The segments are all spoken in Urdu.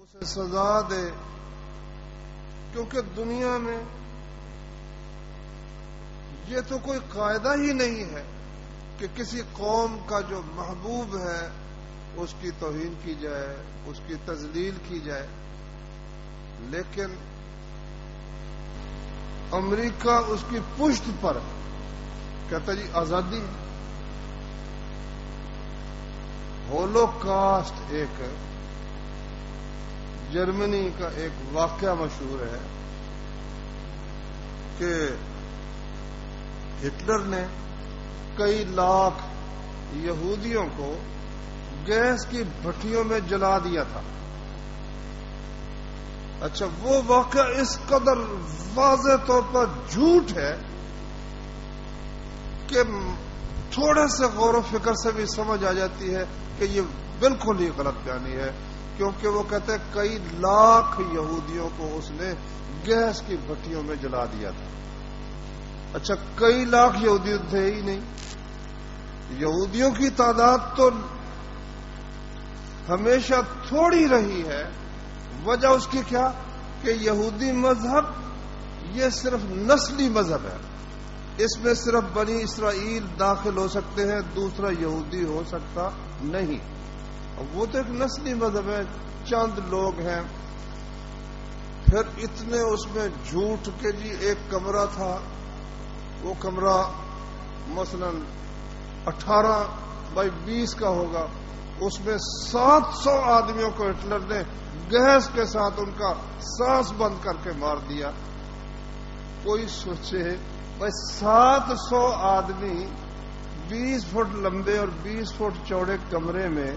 اسے سزا دے، کیونکہ دنیا میں یہ تو کوئی قاعدہ ہی نہیں ہے کہ کسی قوم کا جو محبوب ہے اس کی توہین کی جائے، اس کی تذلیل کی جائے، لیکن امریکہ اس کی پشت پر کہتا جی آزادی ہے۔ ہولوکاسٹ ایک جرمنی کا ایک واقعہ مشہور ہے کہ ہٹلر نے کئی لاکھ یہودیوں کو گیس کی بھٹیوں میں جلا دیا تھا۔ اچھا، وہ واقعہ اس قدر واضح طور پر جھوٹ ہے کہ تھوڑے سے غور و فکر سے بھی سمجھ آ جاتی ہے کہ یہ بالکل ہی غلط بیانی ہے، کیونکہ وہ کہتے ہیں کئی لاکھ یہودیوں کو اس نے گیس کی بھٹیوں میں جلا دیا تھا۔ اچھا، کئی لاکھ یہودی تھے ہی نہیں، یہودیوں کی تعداد تو ہمیشہ تھوڑی رہی ہے۔ وجہ اس کی کیا کہ یہودی مذہب یہ صرف نسلی مذہب ہے، اس میں صرف بنی اسرائیل داخل ہو سکتے ہیں، دوسرا یہودی ہو سکتا نہیں۔ وہ تو ایک نسلی مذہب ہے، چند لوگ ہیں۔ پھر اتنے اس میں جھوٹ کے جی ایک کمرہ تھا، وہ کمرہ مثلا 18x20 کا ہوگا، اس میں 700 آدمیوں کو ہٹلر نے گیس کے ساتھ ان کا سانس بند کر کے مار دیا۔ کوئی سوچے بھائی 700 آدمی 20 فٹ لمبے اور 20 فٹ چوڑے کمرے میں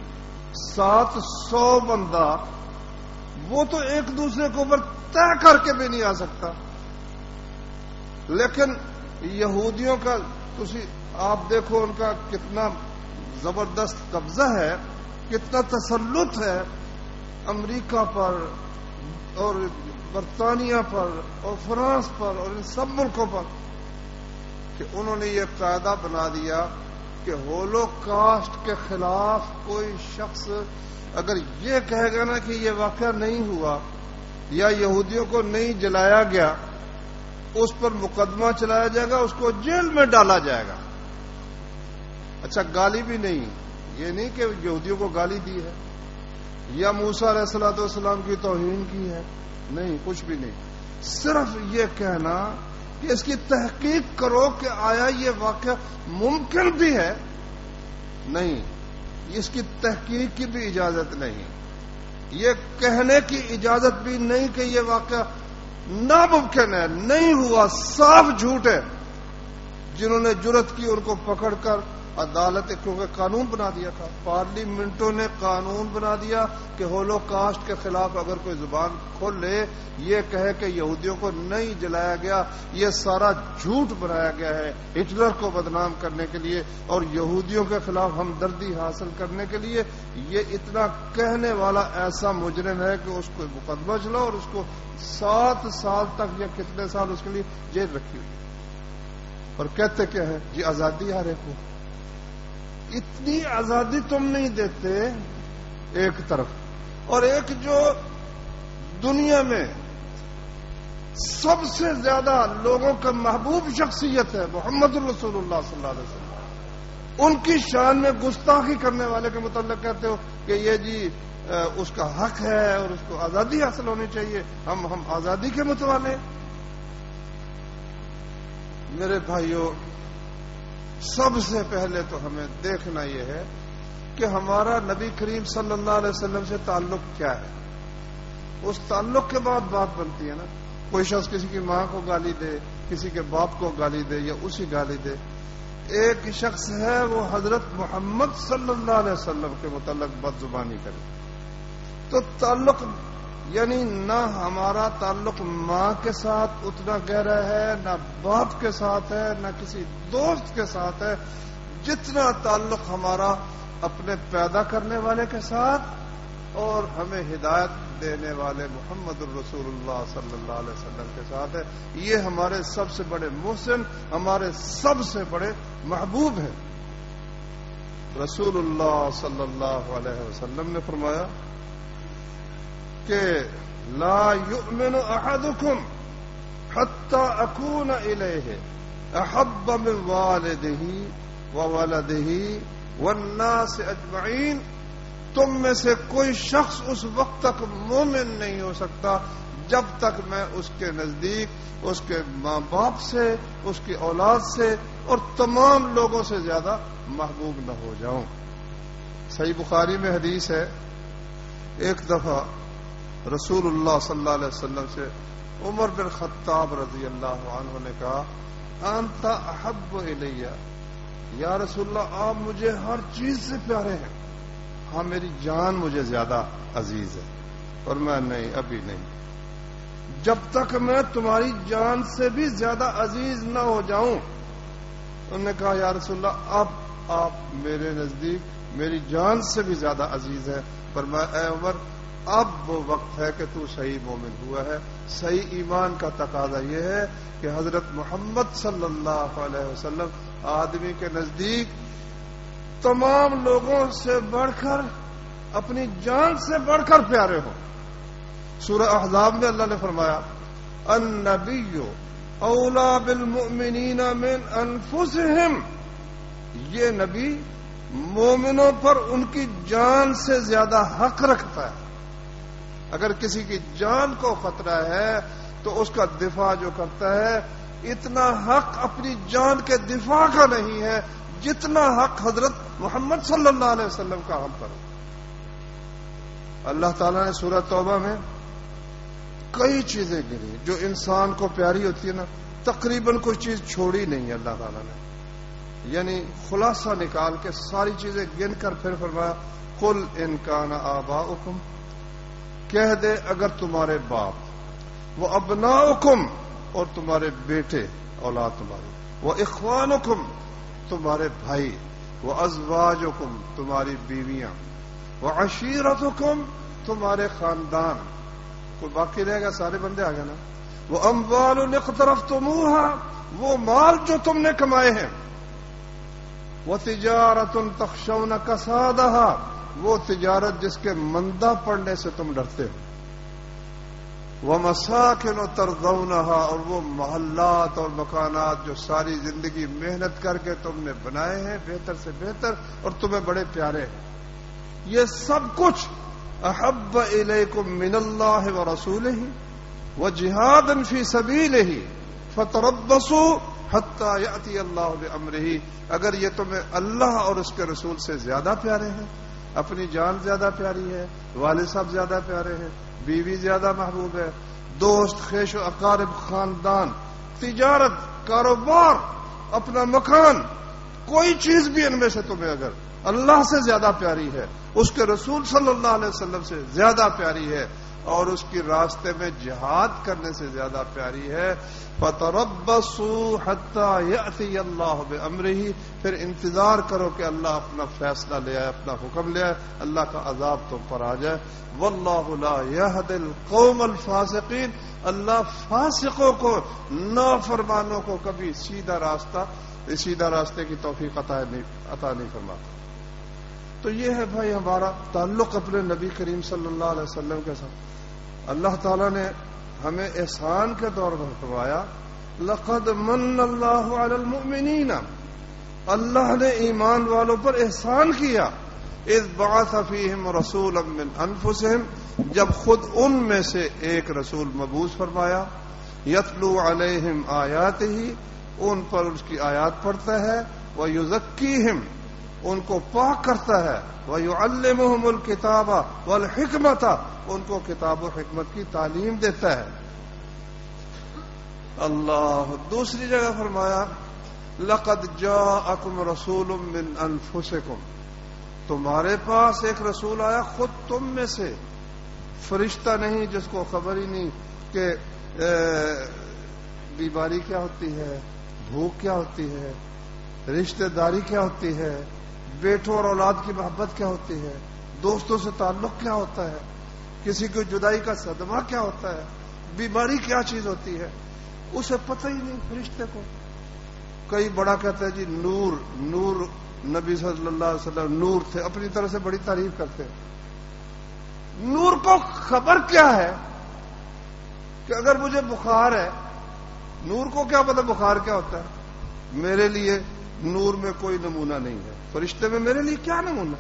700 بندہ، وہ تو ایک دوسرے کے اوپر طے کر کے بھی نہیں آ سکتا۔ لیکن یہودیوں کا آپ دیکھو ان کا کتنا زبردست قبضہ ہے، کتنا تسلط ہے امریکہ پر اور برطانیہ پر اور فرانس پر اور ان سب ملکوں پر، کہ انہوں نے یہ قاعدہ بنا دیا کہ ہولوکاسٹ کے خلاف کوئی شخص اگر یہ کہے گا نا کہ یہ واقعہ نہیں ہوا یا یہودیوں کو نہیں جلایا گیا، اس پر مقدمہ چلایا جائے گا، اس کو جیل میں ڈالا جائے گا۔ اچھا، گالی بھی نہیں، یہ نہیں کہ یہودیوں کو گالی دی ہے یا موسیٰ علیہ الصلوۃ والسلام کی توہین کی ہے، نہیں، کچھ بھی نہیں، صرف یہ کہنا کہ اس کی تحقیق کرو کہ آیا یہ واقعہ ممکن بھی ہے، نہیں، اس کی تحقیق کی بھی اجازت نہیں، یہ کہنے کی اجازت بھی نہیں کہ یہ واقعہ ناممکن ہے، نہیں ہوا، صاف جھوٹ ہے۔ جنہوں نے جرت کی ان کو پکڑ کر عدالت، کیونکہ قانون بنا دیا تھا، پارلیمنٹوں نے قانون بنا دیا کہ ہولوکاسٹ کے خلاف اگر کوئی زبان کھول لے، یہ کہے کہ یہودیوں کو نہیں جلایا گیا، یہ سارا جھوٹ بنایا گیا ہے ہٹلر کو بدنام کرنے کے لیے اور یہودیوں کے خلاف ہمدردی حاصل کرنے کے لیے۔ یہ اتنا کہنے والا ایسا مجرم ہے کہ اس کو مقدمہ چلاؤ اور اس کو 7 سال تک یا کتنے سال اس کے لیے جیل رکھی ہوئی، اور کہتے کیا ہے جی آزادی ہر ایک کو۔ اتنی آزادی تم نہیں دیتے ایک طرف، اور ایک جو دنیا میں سب سے زیادہ لوگوں کا محبوب شخصیت ہے محمد الرسول اللہ صلی اللہ علیہ وسلم، ان کی شان میں گستاخی کرنے والے کے متعلق کہتے ہو کہ یہ جی اس کا حق ہے اور اس کو آزادی حاصل ہونی چاہیے، ہم آزادی کے متوالے۔ میرے بھائیوں، سب سے پہلے تو ہمیں دیکھنا یہ ہے کہ ہمارا نبی کریم صلی اللہ علیہ وسلم سے تعلق کیا ہے، اس تعلق کے بعد بات بنتی ہے نا۔ کوئی شخص کسی کی ماں کو گالی دے، کسی کے باپ کو گالی دے یا اسی گالی دے، ایک شخص ہے وہ حضرت محمد صلی اللہ علیہ وسلم کے متعلق بد زبانی کرے، تو تعلق یعنی نہ ہمارا تعلق ماں کے ساتھ اتنا گہرا ہے، نہ باپ کے ساتھ ہے، نہ کسی دوست کے ساتھ ہے، جتنا تعلق ہمارا اپنے پیدا کرنے والے کے ساتھ اور ہمیں ہدایت دینے والے محمد الرسول اللہ صلی اللہ علیہ وسلم کے ساتھ ہے۔ یہ ہمارے سب سے بڑے محسن، ہمارے سب سے بڑے محبوب ہیں۔ رسول اللہ صلی اللہ علیہ وسلم نے فرمایا کہ لا یؤمن احدکم حتی اکون الیہ احب من والدہ وولدہ والناس اجمعین، تم میں سے کوئی شخص اس وقت تک مومن نہیں ہو سکتا جب تک میں اس کے نزدیک اس کے ماں باپ سے، اس کی اولاد سے اور تمام لوگوں سے زیادہ محبوب نہ ہو جاؤں۔ صحیح بخاری میں حدیث ہے، ایک دفعہ رسول اللہ صلی اللہ علیہ وسلم سے عمر بن خطاب رضی اللہ عنہ نے کہا انت احب الیہ، یا رسول اللہ آپ مجھے ہر چیز سے پیارے ہیں، ہاں میری جان مجھے زیادہ عزیز ہے، اور میں نہیں، ابھی نہیں، جب تک میں تمہاری جان سے بھی زیادہ عزیز نہ ہو جاؤں۔ انہوں نے کہا یا رسول اللہ اب آپ میرے نزدیک میری جان سے بھی زیادہ عزیز ہے، فرمایا اے عمر اب وہ وقت ہے کہ تو صحیح مومن ہوا ہے۔ صحیح ایمان کا تقاضا یہ ہے کہ حضرت محمد صلی اللہ علیہ وسلم آدمی کے نزدیک تمام لوگوں سے بڑھ کر، اپنی جان سے بڑھ کر پیارے ہوں۔ سورہ احزاب میں اللہ نے فرمایا النبی اولا بالمؤمنین من انفسہم، یہ نبی مومنوں پر ان کی جان سے زیادہ حق رکھتا ہے۔ اگر کسی کی جان کو خطرہ ہے تو اس کا دفاع جو کرتا ہے اتنا حق اپنی جان کے دفاع کا نہیں ہے جتنا حق حضرت محمد صلی اللہ علیہ وسلم کا ہم پر ہے۔ اللہ تعالیٰ نے سورہ توبہ میں کئی چیزیں گنی جو انسان کو پیاری ہوتی ہے نا، تقریباً کوئی چیز چھوڑی نہیں ہے اللہ تعالیٰ نے، یعنی خلاصہ نکال کے ساری چیزیں گن کر پھر فرمایا قل ان کان آباؤکم، کہہ دے اگر تمہارے باپ، وہ ابناؤکم اور تمہارے بیٹے اولاد تمہاری، وہ اخوانکم تمہارے بھائی، وہ ازواجکم تمہاری بیویاں، وہ عشیرتکم تمہارے خاندان، کوئی باقی رہے گا؟ سارے بندے آ گئے نا۔ وہ اموال اقترفتموها، وہ مال جو تم نے کمائے ہیں، وہ تجارت تخشون کسادها، وہ تجارت جس کے مندہ پڑنے سے تم ڈرتے ہو، ومساکن ترضونها، اور وہ محلات اور مکانات جو ساری زندگی محنت کر کے تم نے بنائے ہیں بہتر سے بہتر اور تمہیں بڑے پیارے ہیں، یہ سب کچھ احب الیکم من اللہ ورسولہ وجہاد فی سبیلہ فتربصوا حتی یأتی اللہ بامرہ، اگر یہ تمہیں اللہ اور اس کے رسول سے زیادہ پیارے ہیں، اپنی جان زیادہ پیاری ہے، والد صاحب زیادہ پیارے ہیں، بیوی زیادہ محبوب ہے، دوست، خیش و اقارب، خاندان، تجارت، کاروبار، اپنا مکان، کوئی چیز بھی ان میں سے تمہیں اگر اللہ سے زیادہ پیاری ہے، اس کے رسول صلی اللہ علیہ وسلم سے زیادہ پیاری ہے اور اس کی راستے میں جہاد کرنے سے زیادہ پیاری ہے، فَتَرَبَّصُوا حَتَّى يَأْتِيَ اللَّهُ بِأَمْرِهِ، پھر انتظار کرو کہ اللہ اپنا فیصلہ لے آئے، اپنا حکم لے آئے، اللہ کا عذاب تم پر آ جائے۔ وَاللَّهُ لَا يَهْدِي الْقَوْمَ الْفَاسِقِينَ، اللہ فاسقوں کو، نافرمانوں کو کبھی سیدھا راستے کی توفیق عطا نہیں فرماتا۔ تو یہ ہے بھائی ہمارا تعلق اپنے نبی کریم صلی اللہ علیہ وسلم کے ساتھ۔ اللہ تعالیٰ نے ہمیں احسان کے طور پر فرمایا لقد من اللہ علی المؤمنین، اللہ نے ایمان والوں پر احسان کیا، اذ بعث فیہم رسولا من انفسہم، جب خود ان میں سے ایک رسول مبعوث فرمایا، یتلو علیہم آیاتہ، ان پر اس کی آیات پڑھتا ہے، ویزکیہم، ان کو پاک کرتا ہے، وَيُعَلِّمُهُمُ الْكِتَابَ وَالْحِكْمَةَ، ان کو کتاب و حکمت کی تعلیم دیتا ہے۔ اللہ دوسری جگہ فرمایا لَقَدْ جَاءَكُمْ رَسُولٌ مِّنْ أَنفُسِكُمْ، تمہارے پاس ایک رسول آیا خود تم میں سے، فرشتہ نہیں جس کو خبر ہی نہیں کہ بیماری کیا ہوتی ہے، بھوک کیا ہوتی ہے، رشتہ داری کیا ہوتی ہے، بیٹوں اور اولاد کی محبت کیا ہوتی ہے، دوستوں سے تعلق کیا ہوتا ہے، کسی کو جدائی کا صدمہ کیا ہوتا ہے، بیماری کیا چیز ہوتی ہے، اسے پتہ ہی نہیں فرشتے کو۔ کئی بڑا کہتا ہے جی نور نبی صلی اللہ علیہ وسلم نور تھے، اپنی طرح سے بڑی تعریف کرتے ہیں، نور کو خبر کیا ہے کہ اگر مجھے بخار ہے، نور کو کیا پتا بخار کیا ہوتا ہے؟ میرے لیے نور میں کوئی نمونہ نہیں ہے، فرشتے میں میرے لیے کیا نمونہ؟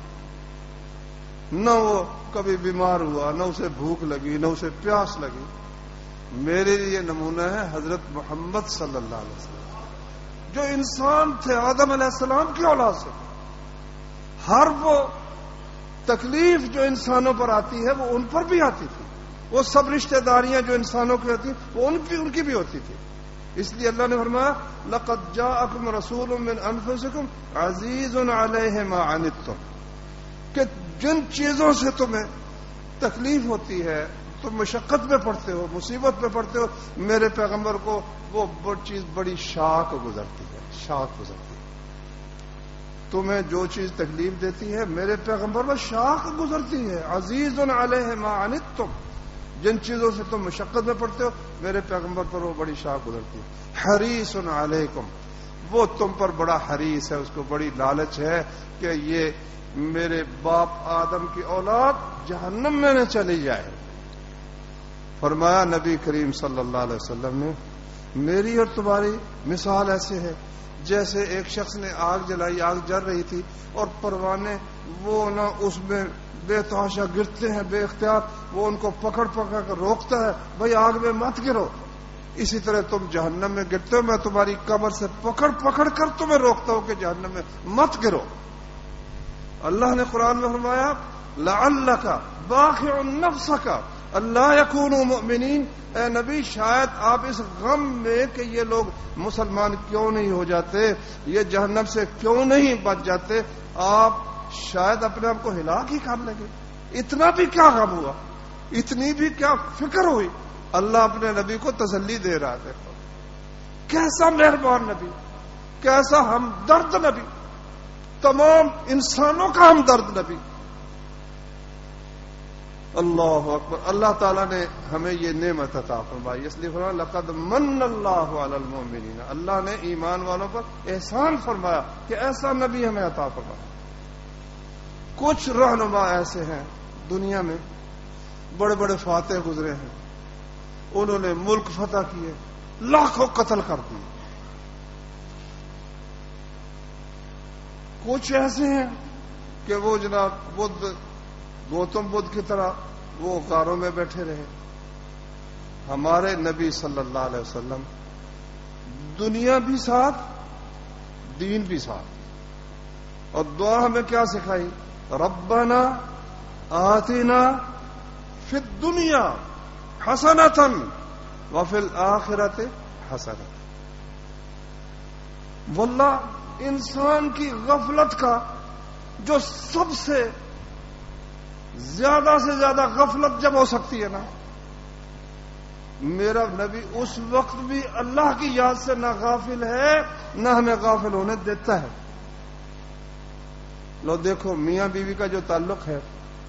نہ وہ کبھی بیمار ہوا، نہ اسے بھوک لگی، نہ اسے پیاس لگی. میرے لیے نمونہ ہے حضرت محمد صلی اللہ علیہ وسلم، جو انسان تھے آدم علیہ السلام کی اولاد سے. ہر وہ تکلیف جو انسانوں پر آتی ہے وہ ان پر بھی آتی تھی، وہ سب رشتہ داریاں جو انسانوں کی ہوتی وہ ان کی بھی ہوتی تھی. اس لیے اللہ نے فرمایا لقد جاءکم رسول من انفسکم عزیز علیہ ما عنتم، کہ جن چیزوں سے تمہیں تکلیف ہوتی ہے، تم مشقت میں پڑتے ہو، مصیبت میں پڑتے ہو، میرے پیغمبر کو وہ چیز بڑی شاق گزرتی ہے، شاق گزرتی ہے. تمہیں جو چیز تکلیف دیتی ہے میرے پیغمبر پر شاق گزرتی ہے. عزیز علیہ ما عنتم، جن چیزوں سے تم مشقت میں پڑتے ہو میرے پیغمبر پر وہ بڑی شاق گزرتی ہے. حریص علیکم، وہ تم پر بڑا حریص ہے، اس کو بڑی لالچ ہے کہ یہ میرے باپ آدم کی اولاد جہنم میں نہ چلی جائے. فرمایا نبی کریم صلی اللہ علیہ وسلم نے میری اور تمہاری مثال ایسے ہے جیسے ایک شخص نے آگ جلائی، آگ جل رہی تھی اور پروانے وہ نہ اس میں بے تحاشا گرتے ہیں بے اختیار، وہ ان کو پکڑ پکڑ کر روکتا ہے، بھائی آگ میں مت گرو. اسی طرح تم جہنم میں گرتے ہو، میں تمہاری کمر سے پکڑ پکڑ کر تمہیں روکتا ہوں کہ جہنم میں مت گرو. اللہ نے قرآن میں فرمایا لعلک باخع نفسک اللہ یکونوا مؤمنین، اے نبی شاید آپ اس غم میں کہ یہ لوگ مسلمان کیوں نہیں ہو جاتے، یہ جہنم سے کیوں نہیں بچ جاتے، آپ شاید اپنے آپ کو ہلاک ہی کر لیں گے. اتنا بھی کیا غم ہوا، اتنی بھی کیا فکر ہوئی. اللہ اپنے نبی کو تسلی دے رہا تھا. کیسا مہربان نبی، کیسا ہمدرد نبی، تمام انسانوں کا ہمدرد نبی. اللہ اکبر. اللہ تعالیٰ نے ہمیں یہ نعمت عطا فرمائی، اس لیے فرمایا لقد من اللہ علی المؤمنین، اللہ نے ایمان والوں پر احسان فرمایا کہ ایسا نبی ہمیں عطا فرمایا. کچھ رہنما ایسے ہیں دنیا میں، بڑے بڑے فاتح گزرے ہیں، انہوں نے ملک فتح کیے، لاکھوں قتل کر دیے. کچھ ایسے ہیں کہ وہ جناب گوتم بدھ کی طرح وہ غاروں میں بیٹھے رہے. ہمارے نبی صلی اللہ علیہ وسلم دنیا بھی ساتھ، دین بھی ساتھ. اور دعا ہمیں کیا سکھائی؟ ربنا آتنا فی الدنیا حسنۃ وفی الآخرۃ حسنۃ. واللہ انسان کی غفلت کا جو سب سے زیادہ غفلت جب ہو سکتی ہے نا، میرا نبی اس وقت بھی اللہ کی یاد سے نہ غافل ہے نہ ہمیں غافل ہونے دیتا ہے. لو دیکھو میاں بیوی کا جو تعلق ہے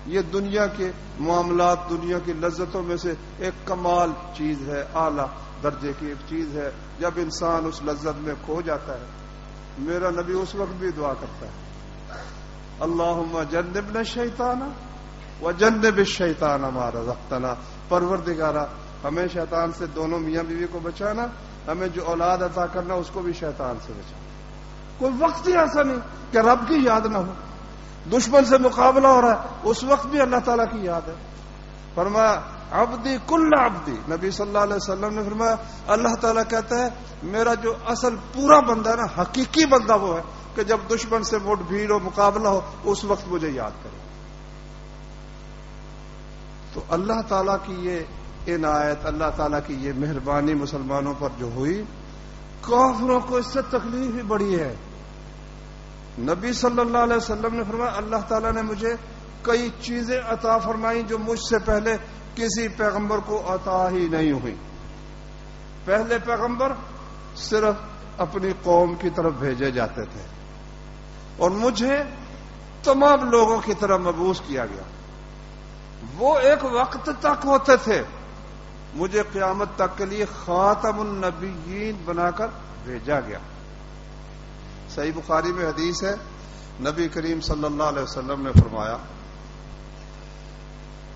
یہ دنیا کے معاملات، دنیا کی لذتوں میں سے ایک کمال چیز ہے، اعلیٰ درجے کی ایک چیز ہے. جب انسان اس لذت میں کھو جاتا ہے میرا نبی اس وقت بھی دعا کرتا ہے اللہم جنبنا الشیطان وجنب الشیطان ما رزقتنا. پروردگارا ہمیں شیطان سے، دونوں میاں بیوی کو بچانا، ہمیں جو اولاد عطا کرنا اس کو بھی شیطان سے بچانا. کوئی وقت ہی ایسا نہیں کہ رب کی یاد نہ ہو. دشمن سے مقابلہ ہو رہا ہے اس وقت بھی اللہ تعالیٰ کی یاد ہے. فرمایا عبدی کل عبدی، نبی صلی اللہ علیہ وسلم نے فرمایا اللہ تعالیٰ کہتا ہے میرا جو اصل پورا بندہ ہے نا، حقیقی بندہ وہ ہے کہ جب دشمن سے مٹ بھیڑ ہو، مقابلہ ہو، اس وقت مجھے یاد کرے. تو اللہ تعالیٰ کی یہ عنایت، اللہ تعالیٰ کی یہ مہربانی مسلمانوں پر جو ہوئی، کافروں کو اس سے تکلیف ہی بڑی ہے. نبی صلی اللہ علیہ وسلم نے فرمایا اللہ تعالیٰ نے مجھے کئی چیزیں عطا فرمائیں جو مجھ سے پہلے کسی پیغمبر کو عطا ہی نہیں ہوئی. پہلے پیغمبر صرف اپنی قوم کی طرف بھیجے جاتے تھے اور مجھے تمام لوگوں کی طرف مبعوث کیا گیا. وہ ایک وقت تک ہوتے تھے، مجھے قیامت تک کے لیے خاتم النبیین بنا کر بھیجا گیا. صحیح بخاری میں حدیث ہے، نبی کریم صلی اللہ علیہ وسلم نے فرمایا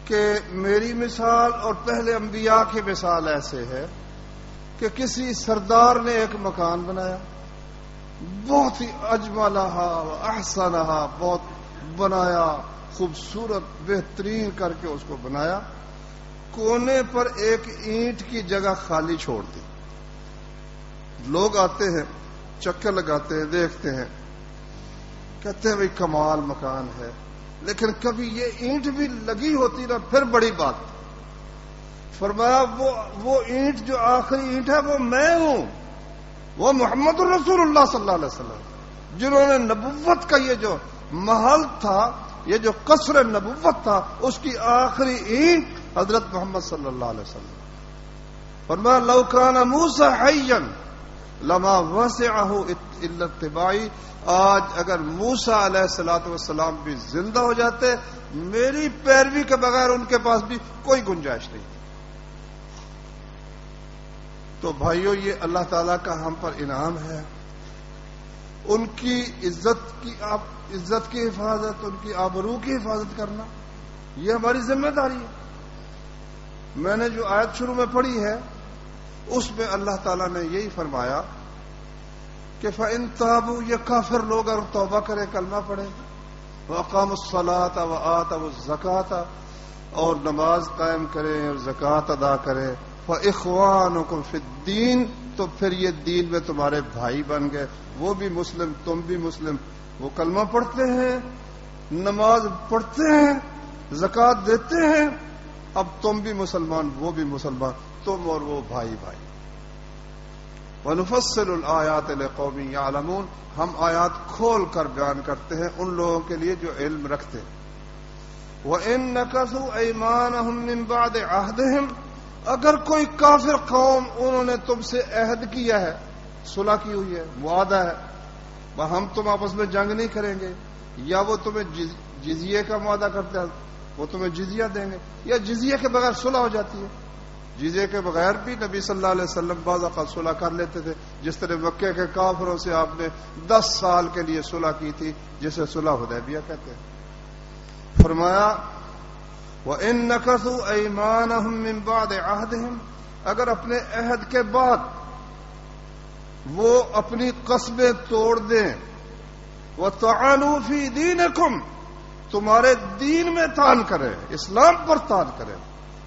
کہ میری مثال اور پہلے انبیاء کی مثال ایسے ہے کہ کسی سردار نے ایک مکان بنایا، بہت ہی اجملہا و احسنہا، بہت بنایا، خوبصورت بہترین کر کے اس کو بنایا، کونے پر ایک اینٹ کی جگہ خالی چھوڑ دی۔ لوگ آتے ہیں، چکر لگاتے ہیں، دیکھتے ہیں، کہتے ہیں بھئی کمال مکان ہے، لیکن کبھی یہ اینٹ بھی لگی ہوتی نا پھر بڑی بات۔ فرمایا وہ اینٹ جو آخری اینٹ ہے وہ میں ہوں، وہ محمد الرسول اللہ صلی اللہ علیہ وسلم، جنہوں نے نبوت کا یہ جو محل تھا، یہ جو قصر نبوت تھا، اس کی آخری اینٹ حضرت محمد صلی اللہ علیہ وسلم۔ فرمایا لو کان موسیٰ حیا لما وسعہ الا اتباعی، آج اگر موسیٰ علیہ الصلوۃ والسلام بھی زندہ ہو جاتے، میری پیروی کے بغیر ان کے پاس بھی کوئی گنجائش نہیں۔ تو بھائیو، یہ اللہ تعالیٰ کا ہم پر انعام ہے، ان کی عزت کی حفاظت، ان کی آبرو کی حفاظت کرنا، یہ ہماری ذمہ داری ہے۔ میں نے جو آیت شروع میں پڑھی ہے اس میں اللہ تعالیٰ نے یہی فرمایا کہ فَإِن تَابُوا، یہ کافر لوگ اگر توبہ کریں، کلمہ پڑھیں، وَأَقَامُوا الصَّلَاةَ وَآتَوُا الزَّكَاةَ، اور نماز قائم کریں اور زکوٰۃ ادا کریں، فَإِخْوَانُكُمْ فِي الدِّينِ، تو پھر یہ دین میں تمہارے بھائی بن گئے، وہ بھی مسلم تم بھی مسلم۔ وہ کلمہ پڑھتے ہیں، نماز پڑھتے ہیں، زکوٰۃ دیتے ہیں، اب تم بھی مسلمان وہ بھی مسلمان، تم اور وہ بھائی بھائی۔ وَنُفَصِّلُ الْآيَاتِ لِقَوْمٍ يَعْلَمُونَ، ہم آیات کھول کر بیان کرتے ہیں ان لوگوں کے لیے جو علم رکھتے ہیں۔ وَإِن نَكَثُوا أَيْمَانَهُم مِّن بَعْدِ عَهْدِهِمْ، اگر کوئی کافر قوم انہوں نے تم سے عہد کیا ہے، صلح کی ہوئی ہے، معاہدہ ہے، ہم تم آپس میں جنگ نہیں کریں گے، یا وہ تمہیں جزیے کا معاہدہ کرتے ہیں، وہ تمہیں جزیہ دیں گے، یا جزیے کے بغیر صلح ہو جاتی ہے۔ جزیے کے بغیر بھی نبی صلی اللہ علیہ وسلم بعض اوقات صلح کر لیتے تھے، جس طرح مکے کے کافروں سے آپ نے 10 سال کے لیے صلح کی تھی، جسے صلح حدیبیہ کہتے ہیں۔ فرمایا وَإِن نَكَثُوا أَيْمَانَهُم مِّن بَعْدِ عَهْدِهِمْ، اگر اپنے عہد کے بعد وہ اپنی قسمیں توڑ دیں، وَطَعَنُوا فِي دِينِكُمْ، تمہارے دین میں طعن کریں، اسلام پر طعن کریں،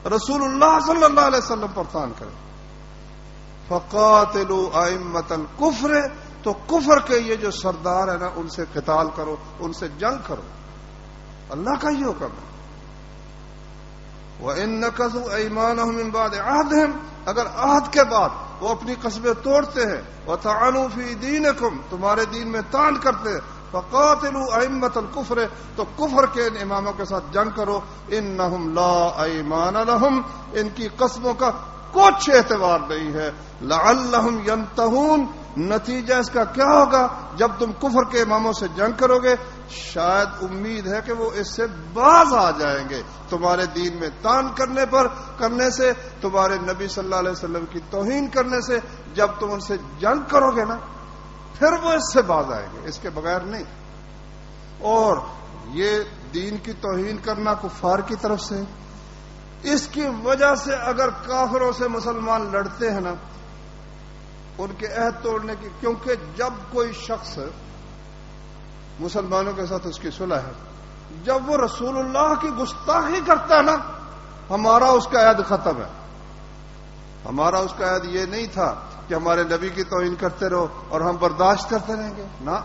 رسول اللہ صلی اللہ علیہ وسلم پر طعن کریں، فَقَاتِلُوا أَئِمَّةَ الْكُفْرِ، تو کفر کے یہ جو سردار ہیں نا، ان سے قتال کرو، ان سے جنگ کرو، اللہ کا یہ حکم ہے۔ وَإِن نَكَثُوا أَيْمَانَهُم مِّن بَعْدِ عَهْدِهِمْ، اگر عہد کے بعد وہ اپنی قسمیں توڑتے ہیں، وَطَعَنُوا فِي دِينِكُمْ، تمہارے دین میں طعن کرتے ہیں، فَقَاتِلُوا أَئِمَّةَ الْكُفْرِ، تو کفر کے ان اماموں کے ساتھ جنگ کرو، إِنَّهُمْ لَا أَيْمَانَ لَهُمْ، ان کی قسموں کا کچھ اعتبار نہیں ہے، لَعَلَّهُمْ يَنْتَهُونَ، نتیجہ اس کا کیا ہوگا؟ جب تم کفر کے اماموں سے جنگ کرو گے، شاید امید ہے کہ وہ اس سے باز آ جائیں گے، تمہارے دین میں طعن کرنے سے، تمہارے نبی صلی اللہ علیہ وسلم کی توہین کرنے سے، جب تم ان سے جنگ کرو گے نا، پھر وہ اس سے باز آئیں گے، اس کے بغیر نہیں۔ اور یہ دین کی توہین کرنا کفار کی طرف سے، اس کی وجہ سے اگر کافروں سے مسلمان لڑتے ہیں نا، ان کے عہد توڑنے کی، کیونکہ جب کوئی شخص مسلمانوں کے ساتھ اس کی صلح ہے، جب وہ رسول اللہ کی گستاخی کرتا ہے نا، ہمارا اس کا عہد ختم ہے۔ ہمارا اس کا عہد یہ نہیں تھا کہ ہمارے نبی کی توہین کرتے رہو اور ہم برداشت کرتے رہیں گے، نہ،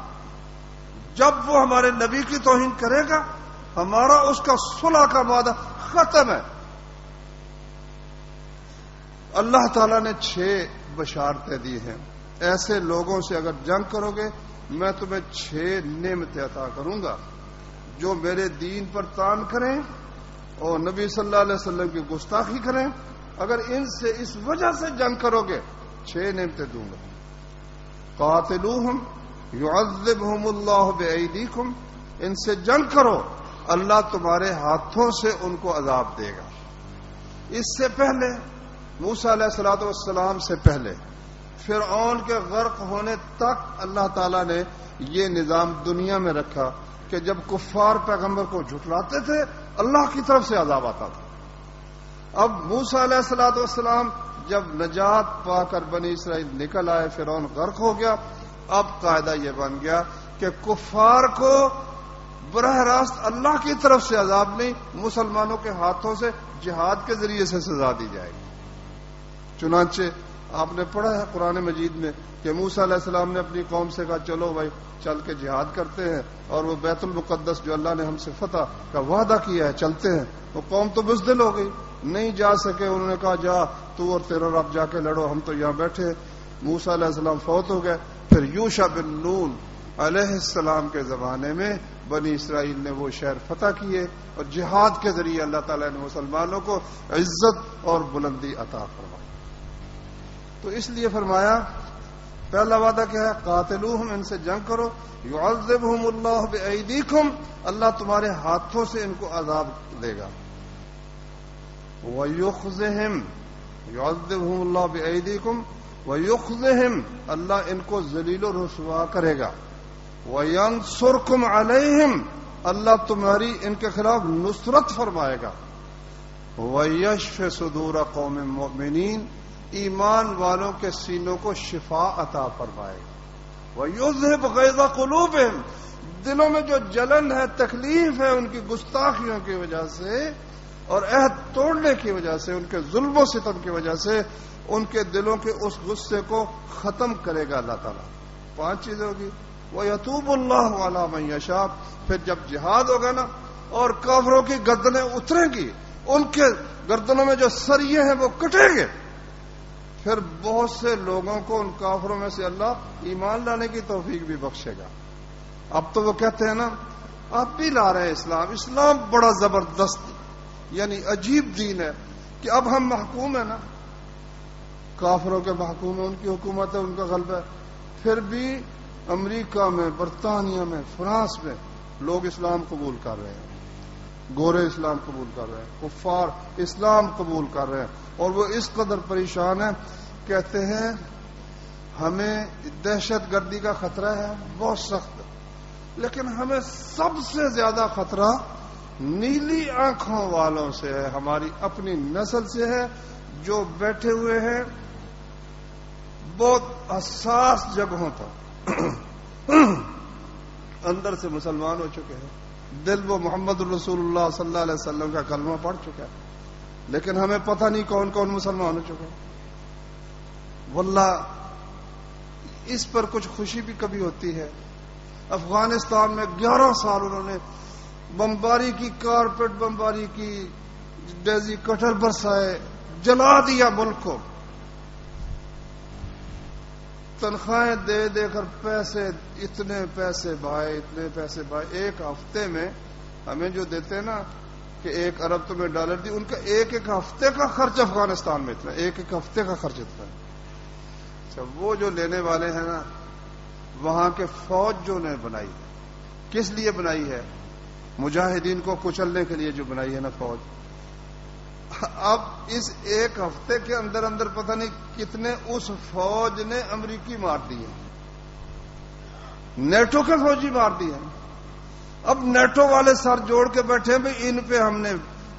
جب وہ ہمارے نبی کی توہین کرے گا، ہمارا اس کا صلح کا معاہدہ ختم ہے۔ اللہ تعالیٰ نے 6 بشارتیں دی ہیں، ایسے لوگوں سے اگر جنگ کرو گے، میں تمہیں 6 نعمتیں عطا کروں گا، جو میرے دین پر طعن کریں اور نبی صلی اللہ علیہ وسلم کی گستاخی کریں، اگر ان سے اس وجہ سے جنگ کرو گے، 6 نعمتیں دوں گا۔ قاتلوہم یعذبہم اللہ بأیدیکم، ان سے جنگ کرو، اللہ تمہارے ہاتھوں سے ان کو عذاب دے گا۔ اس سے پہلے موسیٰ علیہ الصلوۃ والسلام سے پہلے فرعون کے غرق ہونے تک اللہ تعالیٰ نے یہ نظام دنیا میں رکھا کہ جب کفار پیغمبر کو جھٹلاتے تھے، اللہ کی طرف سے عذاب آتا تھا. اب موسیٰ علیہ الصلوۃ والسلام جب نجات پا کر بنی اسرائیل نکل آئے، فرعون غرق ہو گیا. اب قاعدہ یہ بن گیا کہ کفار کو براہ راست اللہ کی طرف سے عذاب نہیں، مسلمانوں کے ہاتھوں سے جہاد کے ذریعے سے سزا دی جائے گی. چنانچہ آپ نے پڑھا ہے قرآن مجید میں کہ موسیٰ علیہ السلام نے اپنی قوم سے کہا چلو بھائی چل کے جہاد کرتے ہیں، اور وہ بیت المقدس جو اللہ نے ہم سے فتح کا وعدہ کیا ہے چلتے ہیں. وہ قوم تو بزدل ہو گئی، نہیں جا سکے. انہوں نے کہا جا تو اور تیرا رب جا کے لڑو، ہم تو یہاں بیٹھے. موسیٰ علیہ السلام فوت ہو گئے. پھر یوشع بن نون علیہ السلام کے زمانے میں بنی اسرائیل نے وہ شہر فتح کیے، اور جہاد کے ذریعے اللہ تعالیٰ نے مسلمانوں کو عزت اور بلندی عطا فرمائی. تو اس لیے فرمایا پہلا وعدہ کیا ہے؟ قاتلوہم، ان سے جنگ کرو. یعذبہم اللہ بایدیکم، اللہ تمہارے ہاتھوں سے ان کو عذاب دے گا. ویخزہم، یعذبہم اللہ بایدیکم ویخزہم، اللہ ان کو ذلیل و رسوا کرے گا. وینصرکم علیہم، اللہ تمہاری ان کے خلاف نصرت فرمائے گا. ویشف صدور قوم مؤمنین، ایمان والوں کے سینوں کو شفا عطا فرمائے گا. وَيُذْهِبْ غَيْظَ قُلُوبِهِمْ، دلوں میں جو جلن ہے، تکلیف ہے ان کی گستاخیوں کی وجہ سے اور عہد توڑنے کی وجہ سے، ان کے ظلم و ستم کی وجہ سے، ان کے دلوں کے اس غصے کو ختم کرے گا اللہ تعالیٰ. 5 چیزیں ہوگی. وَيَتُوبُ اللَّهُ عَلَىٰ مَن يَشَاءُ، پھر جب جہاد ہوگا نا اور کافروں کی گردنیں اتریں گی، ان کے گردنوں میں جو سریے ہیں وہ کٹیں گے، پھر بہت سے لوگوں کو ان کافروں میں سے اللہ ایمان لانے کی توفیق بھی بخشے گا. اب تو وہ کہتے ہیں نا آپ بھی لا رہے ہیں اسلام، اسلام بڑا زبردست یعنی عجیب دین ہے کہ اب ہم محکوم ہیں نا، کافروں کے محکوم ہیں، ان کی حکومت ہے، ان کا غلبہ ہے. پھر بھی امریکہ میں، برطانیہ میں، فرانس میں لوگ اسلام قبول کر رہے ہیں، گورے اسلام قبول کر رہے ہیں، کفار اسلام قبول کر رہے ہیں، اور وہ اس قدر پریشان ہیں، کہتے ہیں ہمیں دہشت گردی کا خطرہ ہے بہت سخت، لیکن ہمیں سب سے زیادہ خطرہ نیلی آنکھوں والوں سے ہے، ہماری اپنی نسل سے ہے، جو بیٹھے ہوئے ہیں بہت حساس جگہوں پر اندر سے مسلمان ہو چکے ہیں، دل وہ محمد الرسول اللہ صلی اللہ علیہ وسلم کا کلمہ پڑھ چکا ہے، لیکن ہمیں پتہ نہیں کون کون مسلمان ہو چکے ہیں. واللہ اس پر کچھ خوشی بھی کبھی ہوتی ہے. افغانستان میں 11 سال انہوں نے بمباری کی، کارپیٹ بمباری کی، ڈیزی کٹر برسائے، جلا دیا ملک کو، تنخواہیں دے دے کر پیسے، اتنے پیسے بھائے. ایک ہفتے میں ہمیں جو دیتے ہیں نا کہ 1 ارب تمہیں ڈالر دی، ان کا ایک ہفتے کا خرچ افغانستان میں اتنا، ایک ہفتے کا خرچ اتنا ہے. اچھا وہ جو لینے والے ہیں نا، وہاں کے فوج جو نے بنائی ہے، کس لیے بنائی ہے؟ مجاہدین کو کچلنے کے لیے جو بنائی ہے نا فوج. اب اس ایک ہفتے کے اندر اندر پتہ نہیں کتنے اس فوج نے امریکی مار دیے، نیٹو کے فوجی مار دیے. اب نیٹو والے سر جوڑ کے بیٹھے ہیں بھائی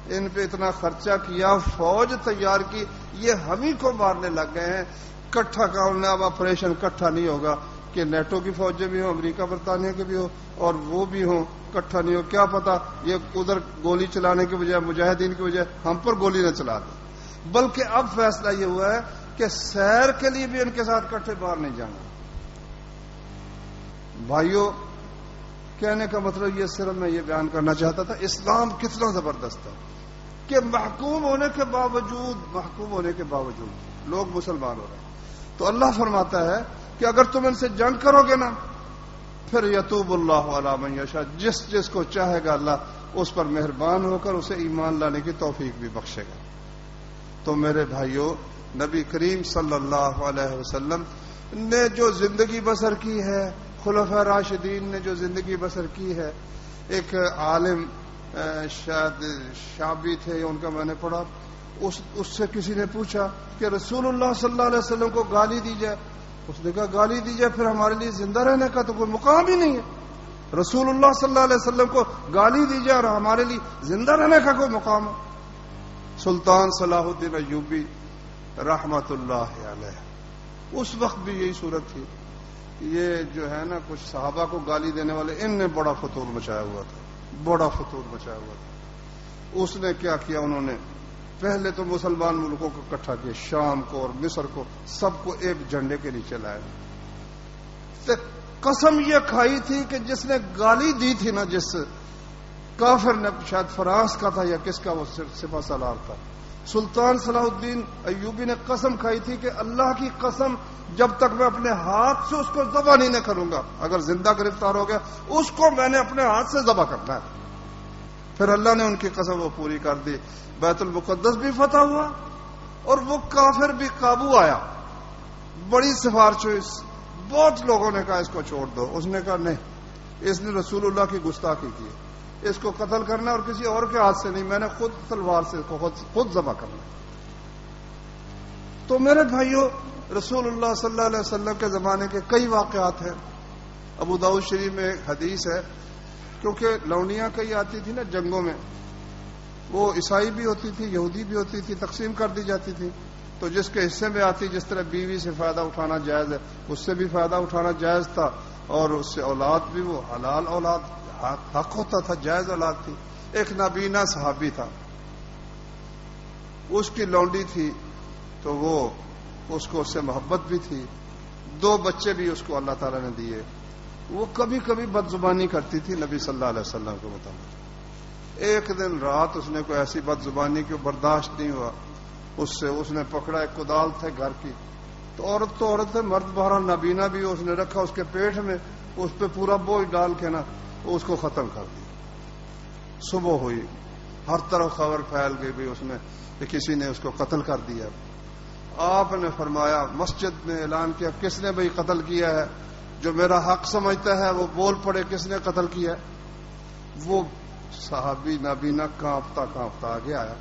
ان پہ اتنا خرچہ کیا، فوج تیار کی، یہ ہم ہی کو مارنے لگ گئے ہیں. کٹھا کام، اب آپریشن کٹھا نہیں ہوگا کہ نیٹو کی فوجیں بھی ہوں، امریکہ برطانیہ کے بھی ہوں اور وہ بھی ہوں، کٹھا نہیں ہو. کیا پتا یہ ادھر گولی چلانے کی بجائے، مجاہدین کی بجائے ہم پر گولی نہ چلا دیں. بلکہ اب فیصلہ یہ ہوا ہے کہ سیر کے لیے بھی ان کے ساتھ کٹھے باہر نہیں جانا. بھائیوں، کہنے کا مطلب یہ صرف میں یہ بیان کرنا چاہتا تھا اسلام کتنا زبردست ہے کہ محکوم ہونے کے باوجود لوگ مسلمان ہو رہے ہیں. تو اللہ فرماتا ہے کہ اگر تم ان سے جنگ کرو گے نا، پھر یتوب اللہ علی من یشاء، جس کو چاہے گا اللہ اس پر مہربان ہو کر اسے ایمان لانے کی توفیق بھی بخشے گا. تو میرے بھائیوں، نبی کریم صلی اللہ علیہ وسلم نے جو زندگی بسر کی ہے، خلفاء راشدین نے جو زندگی بسر کی ہے، ایک عالم شاید شابی تھے ان کا میں نے پڑھا، اس سے کسی نے پوچھا کہ رسول اللہ صلی اللہ علیہ وسلم کو گالی دی جائے، اس نے کہا گالی دی جائے پھر ہمارے لیے زندہ رہنے کا تو کوئی مقام ہی نہیں ہے. رسول اللہ صلی اللہ علیہ وسلم کو گالی دی جائے اور ہمارے لیے زندہ رہنے کا کوئی مقام ہو. سلطان صلاح الدین ایوبی رحمت اللہ علیہ، اس وقت بھی یہی صورت تھی. یہ جو ہے نا کچھ صحابہ کو گالی دینے والے، ان نے بڑا فتور مچایا ہوا تھا، بڑا فتور مچایا ہوا تھا. اس نے کیا کیا، انہوں نے پہلے تو مسلمان ملکوں کو اکٹھا کیا، شام کو اور مصر کو، سب کو ایک جھنڈے کے نیچے لائے. قسم یہ کھائی تھی کہ جس نے گالی دی تھی نا، جس کافر نے، شاید فرانس کا تھا یا کس کا، وہ سپہ سالار تھا، سلطان صلاح الدین ایوبی نے قسم کھائی تھی کہ اللہ کی قسم جب تک میں اپنے ہاتھ سے اس کو ذبح نہیں کروں گا، اگر زندہ گرفتار ہو گیا اس کو میں نے اپنے ہاتھ سے ذبح کرنا ہے. پھر اللہ نے ان کی قسم وہ پوری کر دی. بیت المقدس بھی فتح ہوا اور وہ کافر بھی قابو آیا. بڑی سفارش ہوئی، بہت لوگوں نے کہا اس کو چھوڑ دو. اس نے کہا نہیں، اس نے رسول اللہ کی گستاخی کی، اس کو قتل کرنا اور کسی اور کے ہاتھ سے نہیں، میں نے خود تلوار سے خود ذبح کرنا. تو میرے بھائیوں، رسول اللہ صلی اللہ علیہ وسلم کے زمانے کے کئی واقعات ہیں. ابو داؤد شریف میں ایک حدیث ہے، کیونکہ لونڈیاں کئی آتی تھی نا جنگوں میں، وہ عیسائی بھی ہوتی تھی، یہودی بھی ہوتی تھی، تقسیم کر دی جاتی تھی. تو جس کے حصے میں آتی، جس طرح بیوی سے فائدہ اٹھانا جائز ہے، اس سے بھی فائدہ اٹھانا جائز تھا، اور اس سے اولاد بھی وہ حلال اولاد حق ہوتا تھا، جائز اولاد تھی. ایک نابینا صحابی تھا، اس کی لونڈی تھی، تو وہ اس کو اس سے محبت بھی تھی، 2 بچے بھی اس کو اللہ تعالیٰ نے دیے. وہ کبھی کبھی بد زبانی کرتی تھی نبی صلی اللہ علیہ وسلم کے متعلق. ایک دن رات اس نے کوئی ایسی بد زبانی کی برداشت نہیں ہوا، اس نے پکڑا، ایک کدال تھے گھر کی، تو عورت ہے، مرد بہرحال نابینا بھی، اس نے رکھا اس کے پیٹ میں، اس پہ پورا بوجھ ڈال کے نا اس کو ختم کر دیا. صبح ہوئی، ہر طرف خبر پھیل گئی بھی اس میں کہ کسی نے اس کو قتل کر دیا. آپ نے فرمایا، مسجد میں اعلان کیا، کس نے بھئی قتل کیا ہے؟ جو میرا حق سمجھتا ہے وہ بول پڑے، کس نے قتل کیا ہے؟ وہ صحابی نابینا کانپتا آگے آیا،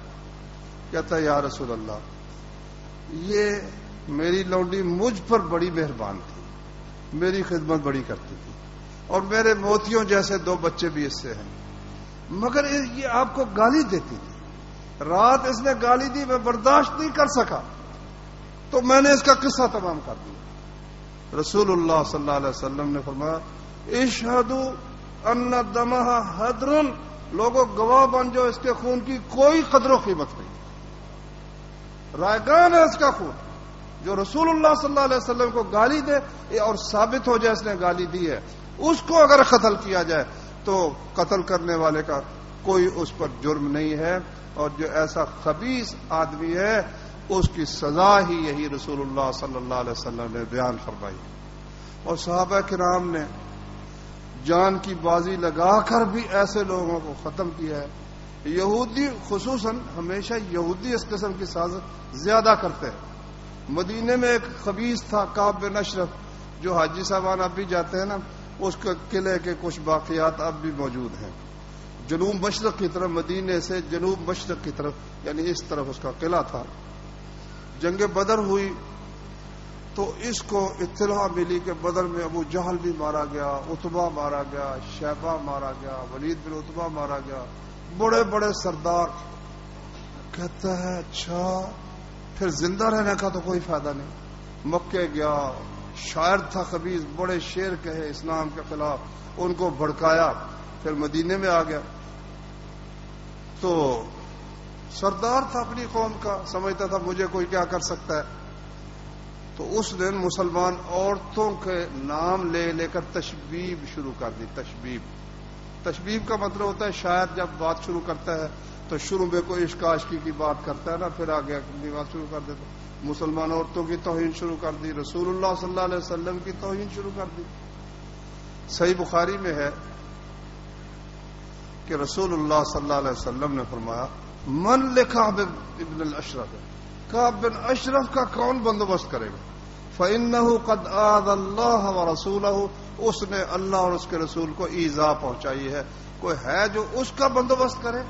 کہتا ہے یا رسول اللہ، یہ میری لونڈی مجھ پر بڑی مہربان تھی، میری خدمت بڑی کرتی تھی، اور میرے موتیوں جیسے 2 بچے بھی اس سے ہیں، مگر یہ آپ کو گالی دیتی تھی. رات اس نے گالی دی، میں برداشت نہیں کر سکا، تو میں نے اس کا قصہ تمام کر دیا. رسول اللہ صلی اللہ علیہ وسلم نے فرمایا، اشہدوا ان دمہا حدر، لوگوں گواہ بن جو اس کے خون کی کوئی قدر و قیمت نہیں، رائگان ہے اس کا خون. جو رسول اللہ صلی اللہ علیہ وسلم کو گالی دے اور ثابت ہو جائے اس نے گالی دی ہے، اس کو اگر قتل کیا جائے تو قتل کرنے والے کا کوئی اس پر جرم نہیں ہے، اور جو ایسا خبیث آدمی ہے اس کی سزا ہی یہی رسول اللہ صلی اللہ علیہ وسلم نے بیان فرمائی. اور صحابہ کرام نے جان کی بازی لگا کر بھی ایسے لوگوں کو ختم کیا ہے. یہودی خصوصاً، ہمیشہ یہودی اس قسم کی سازش زیادہ کرتے ہیں. مدینے میں ایک خبیث تھا، کعب بن اشرف، جو حاجی صاحبان اب بھی جاتے ہیں نا، اس کے قلعے کے کچھ باقیات اب بھی موجود ہیں. جنوب مشرق کی طرف، مدینے سے جنوب مشرق کی طرف، یعنی اس طرف اس کا قلعہ تھا. جنگ بدر ہوئی تو اس کو اطلاع ملی کہ بدر میں ابو جہل بھی مارا گیا، عتبہ مارا گیا، شیبہ مارا گیا، ولید بن عتبہ مارا گیا، بڑے بڑے سردار. کہتا ہے اچھا، پھر زندہ رہنے کا تو کوئی فائدہ نہیں. مکے گیا، شاعر تھا خبیث، بڑے شعر کہے اسلام کے خلاف، ان کو بھڑکایا. پھر مدینے میں آ گیا تو سردار تھا اپنی قوم کا، سمجھتا تھا مجھے کوئی کیا کر سکتا ہے. تو اس دن مسلمان عورتوں کے نام لے لے کر تشبیب شروع کر دی. تشبیب کا مطلب ہوتا ہے شاعر جب بات شروع کرتا ہے تو شروع میں کوئی عشق عاشقی کی بات کرتا ہے نا، پھر آگے اپنی بات شروع کر دیتا. مسلمان عورتوں کی توہین شروع کر دی، رسول اللہ صلی اللہ علیہ وسلم کی توہین شروع کر دی. صحیح بخاری میں ہے کہ رسول اللہ صلی اللہ علیہ وسلم نے فرمایا، من لکعب ابن الاشرف، کعب بن اشرف کا کون بندوبست کرے گا؟ فإنه قد آذى الله ورسوله، اس نے اللہ اور اس کے رسول کو ایذا پہنچائی ہے، کوئی ہے جو اس کا بندوبست کرے؟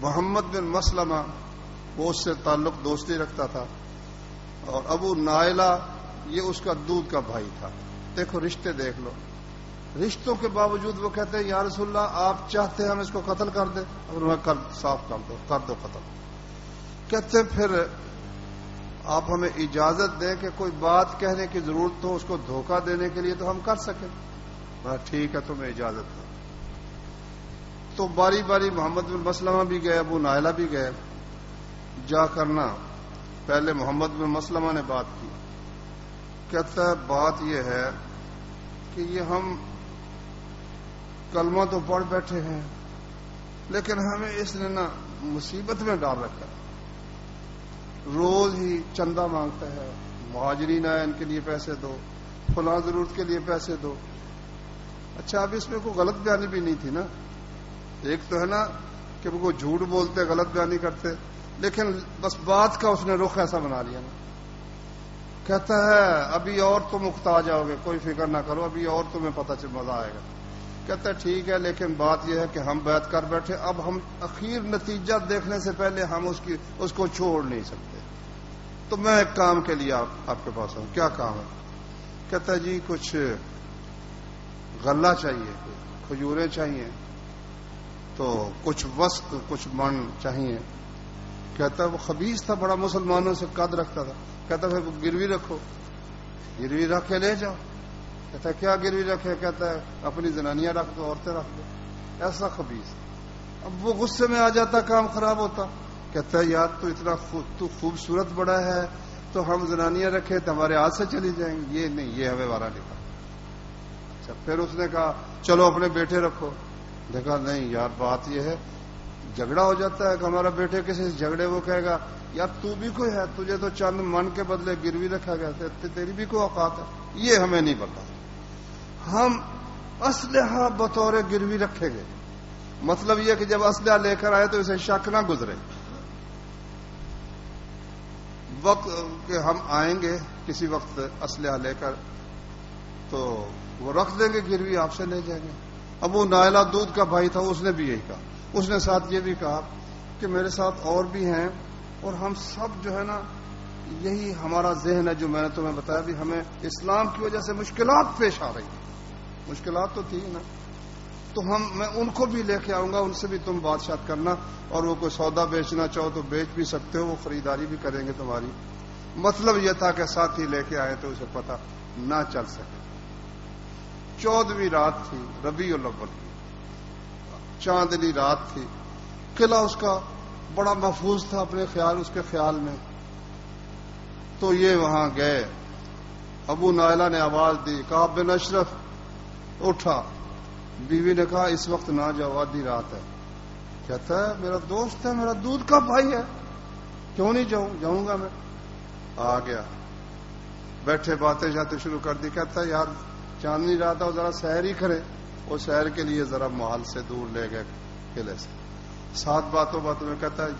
محمد بن مسلمہ وہ اس سے تعلق دوستی رکھتا تھا، اور ابو نائلہ یہ اس کا دودھ کا بھائی تھا. دیکھو رشتے دیکھ لو. رشتوں کے باوجود وہ کہتے ہیں یا رسول اللہ آپ چاہتے ہیں ہم اس کو قتل کر دیں؟ اور وہ صاف کر دو قتل. کہتے پھر آپ ہمیں اجازت دیں کہ کوئی بات کہنے کی ضرورت ہو اس کو دھوکہ دینے کے لیے تو ہم کر سکیں. ٹھیک ہے تمہیں اجازت ہے. تو باری باری محمد بن مسلمہ بھی گئے, ابو نائلہ بھی گئے. جا کرنا پہلے محمد بن مسلمہ نے بات کی. کہتا ہے بات یہ ہے کہ یہ ہم کلمہ تو پڑھ بیٹھے ہیں لیکن ہمیں اس نے نا مصیبت میں ڈال رکھا. روز ہی چندہ مانگتا ہے, مہاجرین آئے ان کے لیے پیسے دو, فلاں ضرورت کے لیے پیسے دو. اچھا اب اس میں کوئی غلط بیانی بھی نہیں تھی نا. ایک تو ہے نا کہ وہ جھوٹ بولتے غلط بیانی کرتے, لیکن بس بات کا اس نے رخ ایسا بنا لیا نا. کہتا ہے ابھی اور تم محتاج آؤ گے, کوئی فکر نہ کرو, ابھی اور تمہیں پتہ چل مزہ آئے گا. کہتا ہے ٹھیک ہے لیکن بات یہ ہے کہ ہم بیعت کر بیٹھے, اب ہم اخیر نتیجہ دیکھنے سے پہلے ہم اس کو چھوڑ نہیں سکتے. تو میں ایک کام کے لیے آپ کے پاس آؤں. کیا کام ہے؟ کہتا ہے جی کچھ غلہ چاہیے, کھجوریں چاہیے, تو کچھ وسق کچھ من چاہیے. کہتا ہے وہ خبیث تھا, بڑا مسلمانوں سے قد رکھتا تھا. کہتا ہے گروی رکھو, گروی رکھ کے لے جاؤ. کہتا ہے کیا گروی رکھے؟ کہتا ہے اپنی زنانیاں رکھ دو, عورتیں رکھ دو. ایسا خبیث. اب وہ غصے میں آ جاتا, کام خراب ہوتا. کہتا ہے یار تو اتنا خوبصورت بڑا ہے تو ہم زنانیاں رکھے تو ہمارے ہاتھ سے چلی جائیں گی. یہ نہیں, یہ ہمیں وارا نہیں. اچھا پھر اس نے کہا چلو اپنے بیٹے رکھو. دیکھا نہیں یار بات یہ ہے, جھگڑا ہو جاتا ہے کہ ہمارا بیٹے کسی سے جھگڑے, وہ کہے گا یار تو بھی کوئی ہے, تجھے تو چند من کے بدلے گروی رکھا گیا, تیری بھی کوئی اوقات ہے. یہ ہمیں نہیں پتا. ہم اسلحہ بطور گروی رکھیں گے. مطلب یہ کہ جب اسلحہ لے کر آئے تو اسے شک نہ گزرے. وقت کہ ہم آئیں گے کسی وقت اسلحہ لے کر تو وہ رکھ دیں گے گروی, آپ سے لے جائیں گے. ابو نائلہ دودھ کا بھائی تھا, اس نے بھی یہی کہا. اس نے ساتھ یہ بھی کہا کہ میرے ساتھ اور بھی ہیں اور ہم سب جو ہے نا یہی ہمارا ذہن ہے جو میں نے تمہیں بتایا بھی, ہمیں اسلام کی وجہ سے مشکلات پیش آ رہی ہیں. مشکلات تو تھی نا, تو میں ان کو بھی لے کے آؤں گا, ان سے بھی تم بات کرنا, اور وہ کوئی سودا بیچنا چاہو تو بیچ بھی سکتے ہو, وہ خریداری بھی کریں گے تمہاری. مطلب یہ تھا کہ ساتھی لے کے آئے تو اسے پتہ نہ چل سکے. 14ویں رات تھی ربیع الاول کی, چاندنی رات تھی. قلعہ اس کا بڑا محفوظ تھا اپنے خیال, اس کے خیال میں. تو یہ وہاں گئے. ابو نائلہ نے آواز دی, کہا بن اشرف اٹھا. بیوی نے کہا اس وقت نہ جاؤ, آدھی رات ہے. کہتا ہے میرا دوست ہے, میرا دودھ کا بھائی ہے, کیوں نہیں جاؤں گا میں. آ گیا, بیٹھے باتیں جاتے شروع کر دی. کہتا ہے یار چاندنی رات ہے, ذرا سیر ہی کرے. وہ سیر کے لیے ذرا محل سے دور لے گئے قلعے سے. ساتھ باتوں میں کہتا ہے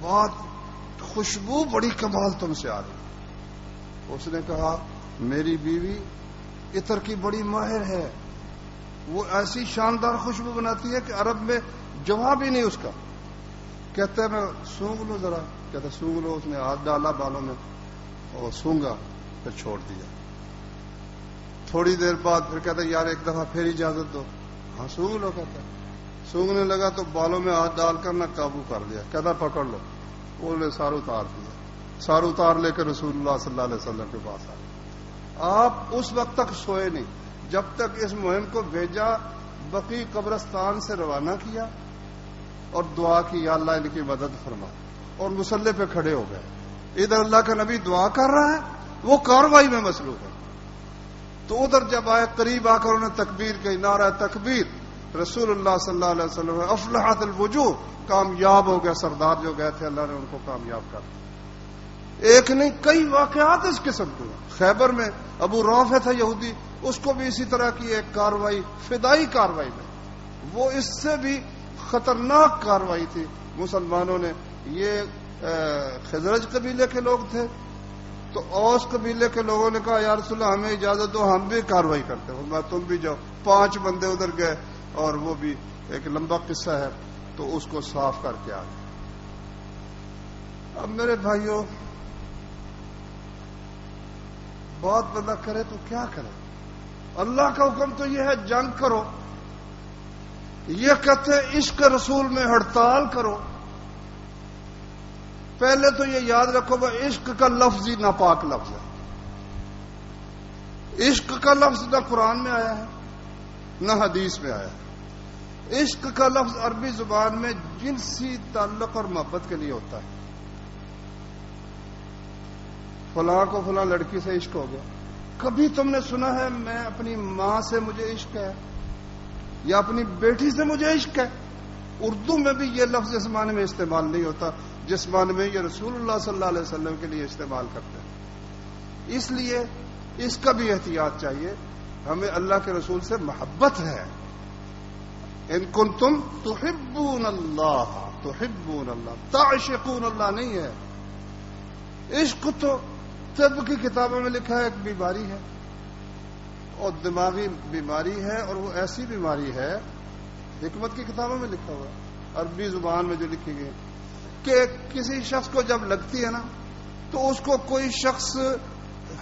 بات خوشبو بڑی کمال تم سے آ رہی. اس نے کہا میری بیوی عطر کی بڑی ماہر ہے, وہ ایسی شاندار خوشبو بناتی ہے کہ عرب میں جواب ہی نہیں اس کا. کہتا ہے میں سونگ لوں ذرا. کہتا ہے سونگ لو. اس نے ہاتھ ڈالا بالوں میں اور سونگا, پھر چھوڑ دیا. تھوڑی دیر بعد پھر کہتا ہے یار ایک دفعہ پھر اجازت دو. ہاں سونگ لو. کہتا ہے سونگنے لگا تو بالوں میں ہاتھ ڈال کر نہ قابو کر دیا. کہتا پکڑ لو. وہ نے سار اتار دیا. سار اتار لے کر رسول اللہ صلی اللہ علیہ وسلم کے پاس آئے. آپ اس وقت تک سوئے نہیں جب تک اس مہم کو بھیجا, بقی قبرستان سے روانہ کیا اور دعا کی یا اللہ ان کی مدد فرما, اور مصلی پہ کھڑے ہو گئے. ادھر اللہ کا نبی دعا کر رہا ہے, وہ کاروائی میں مصروف ہے. تو ادھر جب آئے قریب آ کر انہوں نے تکبیر کی, نعرہ تکبیر. رسول اللہ صلی اللہ علیہ وسلم افلحت الوجوہ, کامیاب ہو گیا سردار جو گئے تھے, اللہ نے ان کو کامیاب کر دیا. ایک نہیں کئی واقعات اس قسم کے. خیبر میں ابو رافع تھا یہودی, اس کو بھی اسی طرح کی ایک کاروائی, فدائی کاروائی میں, وہ اس سے بھی خطرناک کاروائی تھی. مسلمانوں نے, یہ خزرج قبیلے کے لوگ تھے, تو اوس قبیلے کے لوگوں نے کہا یا رسول اللہ ہمیں اجازت دو, ہم بھی کاروائی کرتے ہیں. میں تم بھی جاؤ. 5 بندے ادھر گئے, اور وہ بھی ایک لمبا قصہ ہے, تو اس کو صاف کر کے آ گئے. اب میرے بھائیوں, بات بندہ کرے تو کیا کرے. اللہ کا حکم تو یہ ہے جنگ کرو، یہ کہتے ہیں عشق رسول میں ہڑتال کرو۔ پہلے تو یہ یاد رکھو کہ عشق کا لفظ ہی ناپاک لفظ ہے۔ عشق کا لفظ نہ قرآن میں آیا ہے نہ حدیث میں آیا ہے۔ عشق کا لفظ عربی زبان میں جنسی تعلق اور محبت کے لیے ہوتا ہے۔ فلاں کو فلاں لڑکی سے عشق ہو گیا، کبھی تم نے سنا ہے میں اپنی ماں سے مجھے عشق ہے یا اپنی بیٹی سے مجھے عشق ہے؟ اردو میں بھی یہ لفظ اس معنی میں استعمال نہیں ہوتا جس معنی میں یہ رسول اللہ صلی اللہ علیہ وسلم کے لیے استعمال کرتے ہیں۔ اس لیے اس کا بھی احتیاط چاہیے، ہمیں اللہ کے رسول سے محبت ہے۔ ان کنتم تحبون اللہ تعشقون اللہ نہیں ہے۔ عشق تو طب کی کتابوں میں لکھا ہے ایک بیماری ہے اور دماغی بیماری ہے، اور وہ ایسی بیماری ہے، حکمت کی کتابوں میں لکھا ہوا ہے، عربی زبان میں جو لکھی گئی، کہ کسی شخص کو جب لگتی ہے نا تو اس کو کوئی شخص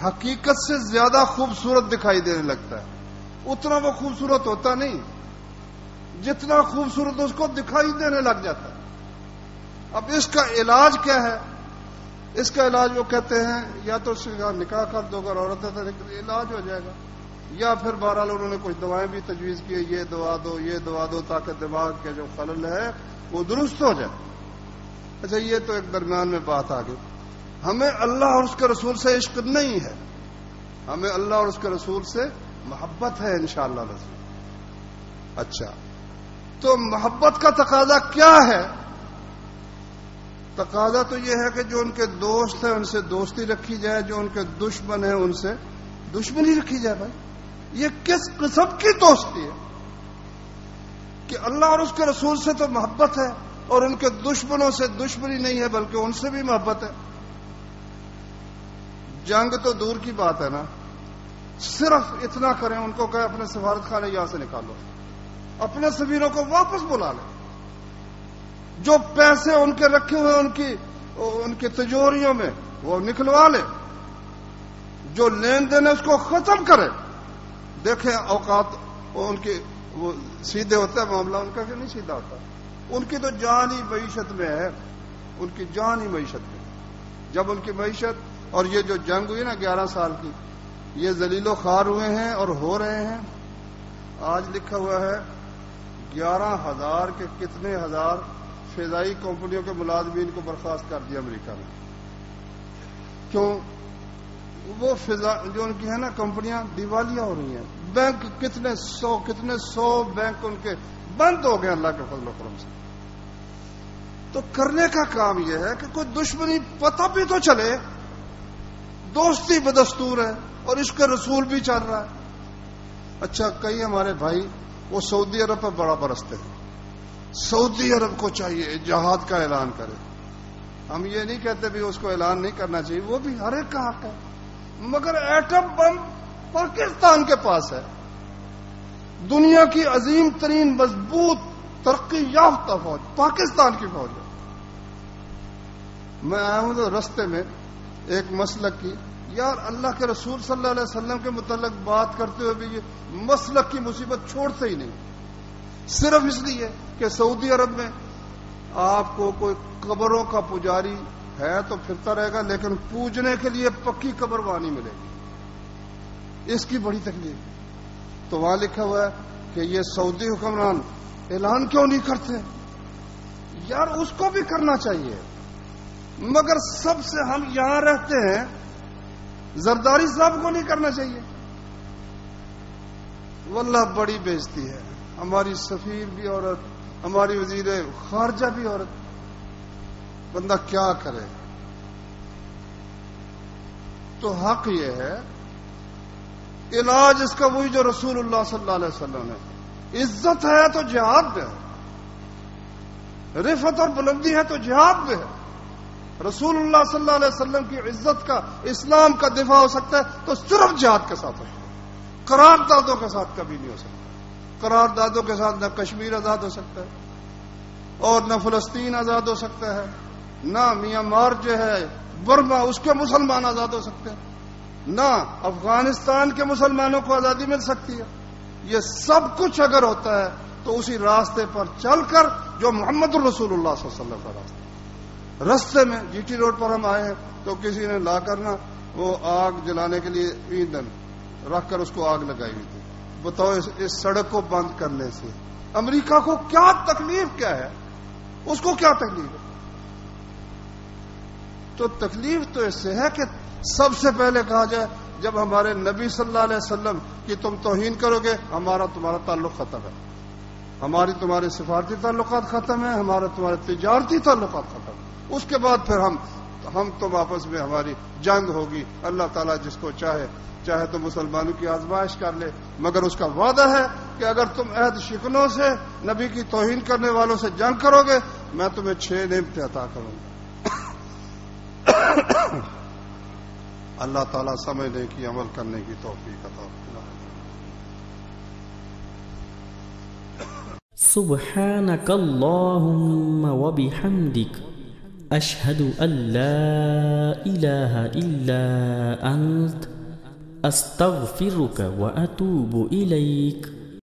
حقیقت سے زیادہ خوبصورت دکھائی دینے لگتا ہے۔ اتنا وہ خوبصورت ہوتا نہیں جتنا خوبصورت اس کو دکھائی دینے لگ جاتا ہے۔ اب اس کا علاج کیا ہے؟ اس کا علاج وہ کہتے ہیں یا تو اس کا نکاح کر دو اگر عورت ہے تو علاج ہو جائے گا، یا پھر بہرحال انہوں نے کچھ دوائیں بھی تجویز کی، یہ دوا دو تاکہ دماغ کے جو خلل ہے وہ درست ہو جائے۔ اچھا، یہ تو ایک درمیان میں بات آ گئی۔ ہمیں اللہ اور اس کے رسول سے عشق نہیں ہے، ہمیں اللہ اور اس کے رسول سے محبت ہے انشاءاللہ رسول۔ اچھا، تو محبت کا تقاضا کیا ہے؟ تقاضا تو یہ ہے کہ جو ان کے دوست ہیں ان سے دوستی رکھی جائے، جو ان کے دشمن ہیں ان سے دشمنی رکھی جائے۔ بھائی یہ کس قسم کی دوستی ہے کہ اللہ اور اس کے رسول سے تو محبت ہے اور ان کے دشمنوں سے دشمنی نہیں ہے بلکہ ان سے بھی محبت ہے۔ جنگ تو دور کی بات ہے نا، صرف اتنا کریں ان کو کہیں اپنے سفارت خانے یہاں سے نکالو، اپنے سفیروں کو واپس بلا لیں، جو پیسے ان کے رکھے ہوئے ان کی تجوریوں میں وہ نکلوا لیں، جو لین دین ہے اس کو ختم کرے۔ دیکھیں اوقات ان کی وہ سیدھے ہوتا ہے معاملہ، ان کا کہ نہیں سیدھا ہوتا، ان کی تو جان ہی معیشت میں ہے، ان کی جان ہی معیشت میں۔ جب ان کی معیشت اور یہ جو جنگ ہوئی نا 11 سال کی، یہ ذلیل و خوار ہوئے ہیں اور ہو رہے ہیں۔ آج لکھا ہوا ہے 11,000 کے کتنے ہزار فضائی کمپنیوں کے ملازمین کو برخاست کر دیا امریکہ نے۔ کیوں؟ وہ فضا جو ان کی ہے نا کمپنیاں دیوالیہ ہو رہی ہیں، بینک کتنے سو بینک ان کے بند ہو گئے اللہ کے فضل و کرم سے۔ تو کرنے کا کام یہ ہے کہ کوئی دشمنی پتہ بھی تو چلے، دوستی بدستور ہے اور اس کا رسول بھی چل رہا ہے۔ اچھا، کئی ہمارے بھائی وہ سعودی عرب پر بڑا برستے ہیں، سعودی عرب کو چاہیے جہاد کا اعلان کرے۔ ہم یہ نہیں کہتے بھی اس کو اعلان نہیں کرنا چاہیے، وہ بھی ہر ایک کا حق ہے، مگر ایٹم بم پاکستان کے پاس ہے، دنیا کی عظیم ترین مضبوط ترقی یافتہ فوج پاکستان کی فوج ہے۔ میں آیا ہوں تو رستے میں ایک مسلک کی، یار اللہ کے رسول صلی اللہ علیہ وسلم کے متعلق بات کرتے ہوئے بھی یہ مسلک کی مصیبت چھوڑتے ہی نہیں، صرف اس لیے کہ سعودی عرب میں آپ کو کوئی قبروں کا پجاری ہے تو پھرتا رہے گا، لیکن پوجنے کے لیے پکی قبر وہاں نہیں ملے گی، اس کی بڑی تکلیف۔ تو وہاں لکھا ہوا ہے کہ یہ سعودی حکمران اعلان کیوں نہیں کرتے؟ یار اس کو بھی کرنا چاہیے، مگر سب سے ہم یہاں رہتے ہیں، زرداری صاحب کو نہیں کرنا چاہیے۔ واللہ بڑی بےزتی ہے، ہماری سفیر بھی عورت، ہماری وزیر خارجہ بھی عورت، بندہ کیا کرے؟ تو حق یہ ہے، علاج اس کا وہی جو رسول اللہ صلی اللہ علیہ وسلم نے، عزت ہے تو جہاد میں ہے، رفعت اور بلندی ہے تو جہاد میں ہے۔ رسول اللہ صلی اللہ علیہ وسلم کی عزت کا، اسلام کا دفاع ہو سکتا ہے تو صرف جہاد کے ساتھ ہوتا ہے، قراردادوں کے ساتھ کبھی نہیں ہو سکتا۔ قراردادوں کے ساتھ نہ کشمیر آزاد ہو سکتا ہے اور نہ فلسطین آزاد ہو سکتا ہے، نہ میانمار جو ہے برما اس کے مسلمان آزاد ہو سکتے ہیں۔ نہ افغانستان کے مسلمانوں کو آزادی مل سکتی ہے. یہ سب کچھ اگر ہوتا ہے تو اسی راستے پر چل کر جو محمد الرسول اللہ صلی اللہ علیہ وسلم کا راستہ. راستے میں جی ٹی روڈ پر ہم آئے ہیں تو کسی نے لا کر نا وہ آگ جلانے کے لیے ایندھن رکھ کر اس کو آگ لگائی ہوئی تھی. بتاؤ اس سڑک کو بند کرنے سے امریکہ کو کیا تکلیف کیا ہے؟ اس کو کیا تکلیف ہے؟ تو تکلیف تو اس سے ہے کہ سب سے پہلے کہا جائے جب ہمارے نبی صلی اللہ علیہ وسلم کی تم توہین کرو گے ہمارا تمہارا تعلق ختم ہے. ہماری تمہارے سفارتی تعلقات ختم ہیں, ہمارا تمہارے تجارتی تعلقات ختم ہیں. اس کے بعد پھر ہم تم آپس میں ہماری جنگ ہوگی. اللہ تعالیٰ جس کو چاہے تو مسلمانوں کی آزمائش کر لے, مگر اس کا وعدہ ہے کہ اگر تم عہد شکنوں سے نبی کی توہین کرنے والوں سے جنگ کرو گے میں تمہیں 6 نعمتیں عطا کروں گا. اللہ تعالیٰ سمجھنے کی عمل کرنے کی توفیق عطا فرمائے. سبحانك اللهم وبحمدك أشهد أن لا إله إلا أنت أستغفرك وأتوب إليك.